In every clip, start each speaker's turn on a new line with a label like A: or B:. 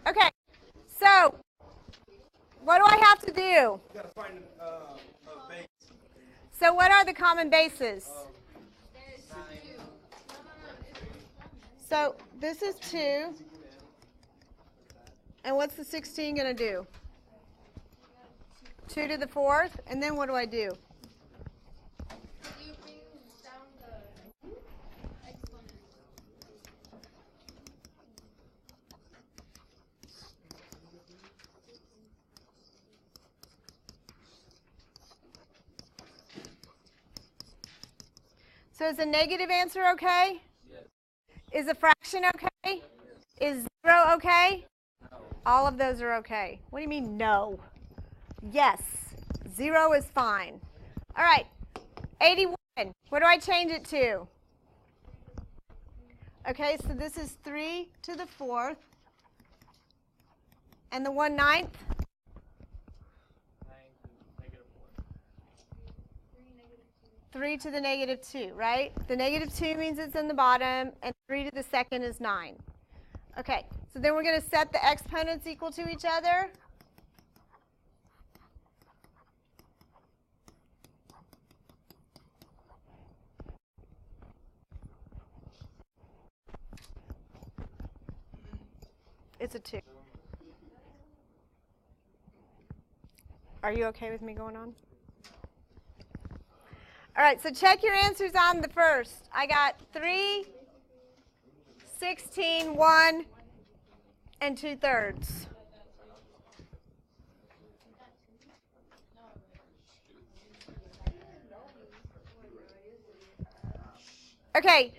A: Okay, so what do I have to do?
B: You gotta find a base.
A: So what are the common bases? So this is 2. And what's the 16 going to do? 2 to the 4th. And then what do I do?
C: You bring down the exponent.
A: So is a negative answer okay?
B: Yes.
A: Is a fraction okay? Is 0 okay?
B: No.
A: All of those are okay. What do you mean no? Yes. 0 is fine. All right. 81. What do I change it to? Okay, so this is 3 to the 4th. And the 1/9? 3 to the negative 2, right? The negative 2 means it's in the bottom, and 3 to the 2nd is 9. Okay, so then we're going to set the exponents equal to each other. It's a 2. Are you okay with me going on? All right, so check your answers on the first. I got 3, 16, 1, and 2/3. Okay,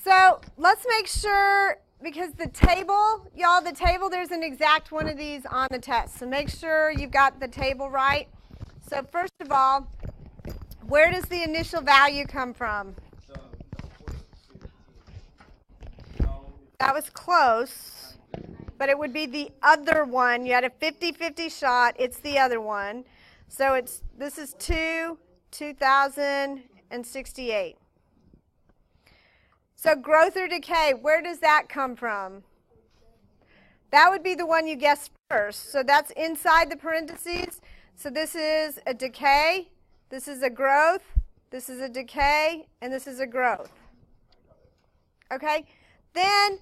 A: so let's make sure, because the table, y'all, the table, there's an exact one of these on the test. So make sure you've got the table right. So first of all, where does the initial value come from? That was close, but it would be the other one. You had a 50-50 shot. It's the other one. So this is 2,068. So growth or decay, where does that come from? That would be the one you guessed first. So that's inside the parentheses. So this is a decay, this is a growth, this is a decay, and this is a growth. Okay? Then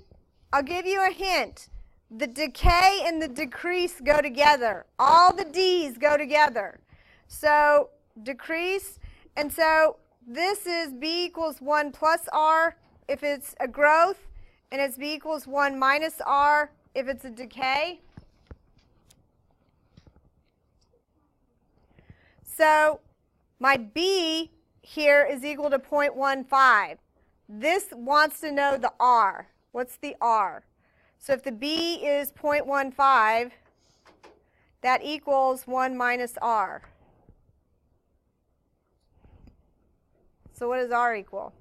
A: I'll give you a hint. The decay and the decrease go together. All the D's go together. So decrease, and so this is B equals 1 plus R if it's a growth, and it's B equals 1 minus R if it's a decay. So my B here is equal to 0.15. This wants to know the R. What's the R? So if the B is 0.15, that equals 1 minus R. So what does R equal?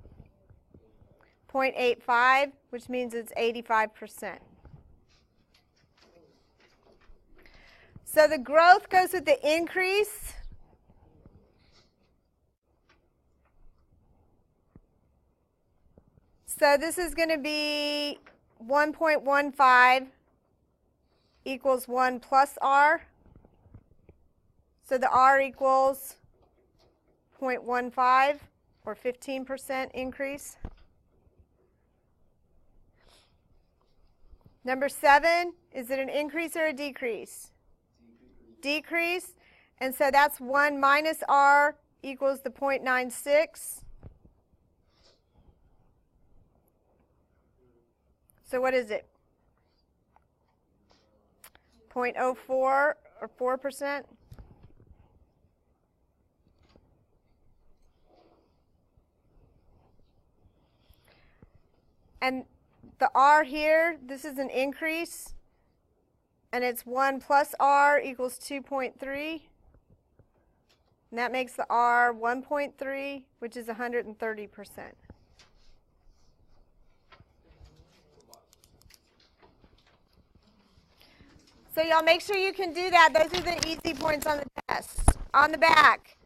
A: 0.85, which means it's 85%. So the growth goes with the increase. So this is going to be 1.15 equals 1 plus R. So the R equals 0.15 or 15% increase. Number 7, is it an increase or a decrease? Decrease. And so that's 1 minus R equals the 0.96. So what is it? 0.04 or 4%? And the R here, this is an increase, and it's 1 plus R equals 2.3. And that makes the R 1.3, which is 130%. So y'all make sure you can do that. Those are the easy points on the test. On the back.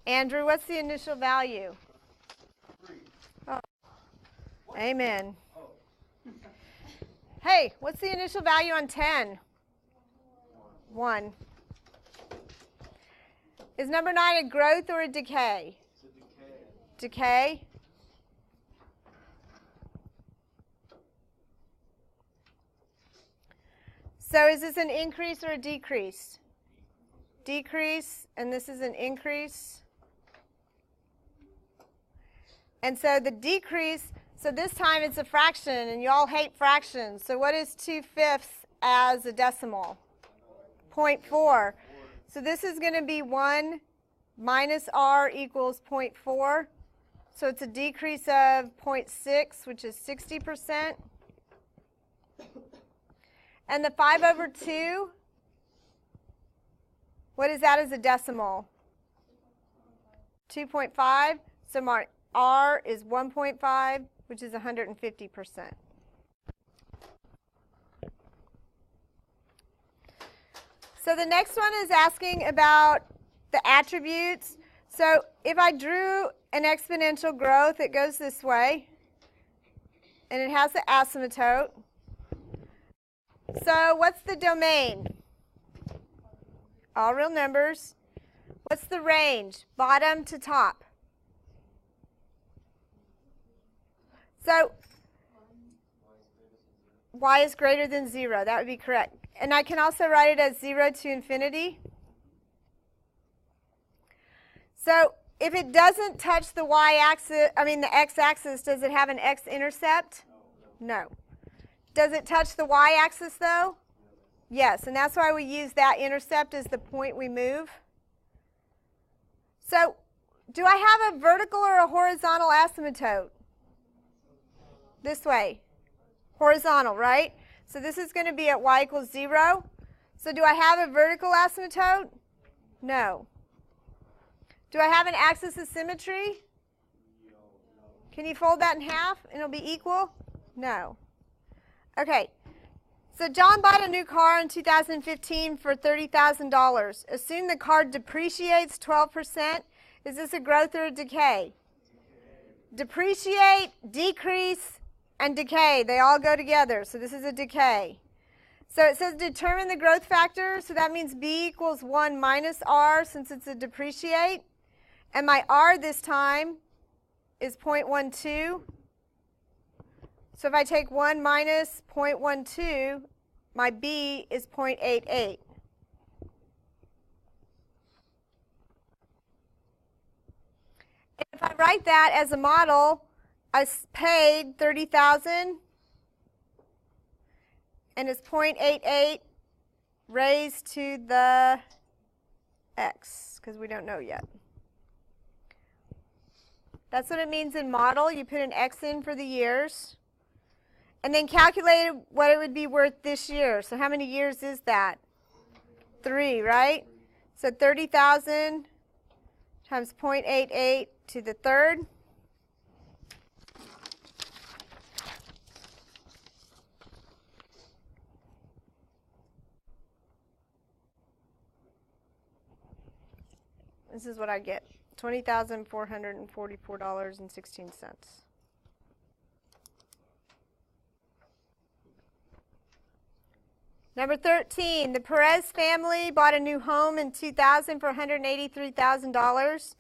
A: Andrew, what's the initial value?
B: 3.
A: Oh. Amen.
B: Oh.
A: Hey, what's the initial value on 10? 1. Is number 9 a growth or a decay?
B: It's a decay.
A: Decay. So is this an increase or a decrease? Decrease, and this is an increase. And so the decrease, so this time it's a fraction, and you all hate fractions. So what is 2/5 as a decimal? 0.4. So this is going to be 1 minus r equals 0.4. So it's a decrease of 0.6, which is 60%. And the 5/2, what is that as a decimal? 2.5. So my r is 1.5, which is 150%. So the next one is asking about the attributes. So if I drew an exponential growth, it goes this way, and it has the asymptote. So what's the domain? All real numbers. What's the range? Bottom to top. So y is greater than 0. That would be correct. And I can also write it as 0 to infinity. So if it doesn't touch the y-axis, the x-axis, does it have an x-intercept? No. Does it touch the y-axis though? Yes, and that's why we use that intercept as the point we move. So do I have a vertical or a horizontal asymptote? This way. Horizontal, right? So this is going to be at y equals 0. So do I have a vertical asymptote? No. Do I have an axis of symmetry? Can you fold that in half and it'll be equal? No. Okay. So John bought a new car in 2015 for $30,000. Assume the car depreciates 12%. Is this a growth or a decay? Depreciate, decrease, and decay. They all go together. So this is a decay. So it says determine the growth factor. So that means b equals 1 minus r since it's a depreciate. And my r this time is 0.12. So if I take 1 minus 0.12, my b is 0.88. And if I write that as a model, I paid $30,000, and it's 0.88 raised to the x, because we don't know yet. That's what it means in model. You put an x in for the years, and then calculate what it would be worth this year. So how many years is that? 3, right? So 30,000 times 0.88 to the third. This is what I get, $20,444.16. Number 13, the Perez family bought a new home in 2000 for $183,000.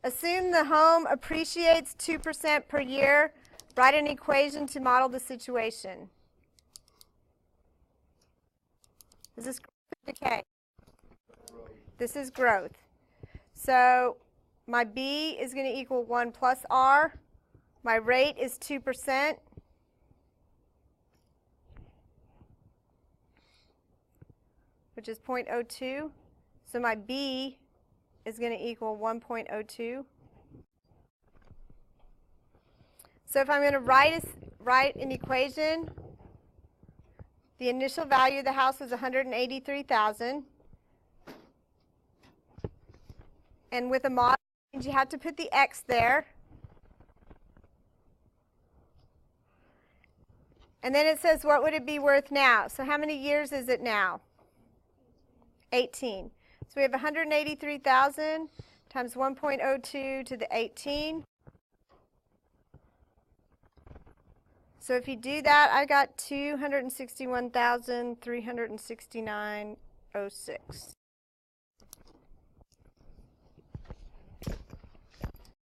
A: Assume the home appreciates 2% per year. Write an equation to model the situation. Is this decay? This is growth. So my b is going to equal 1 plus r. My rate is 2%. Which is 0.02. So my b is going to equal 1.02. So if I'm going to write an equation, the initial value of the house was $183,000. And with a model, you have to put the x there. And then it says, what would it be worth now? So how many years is it now? 18. So we have 183,000 times 1.02 to the 18. So if you do that, I got 261,369.06.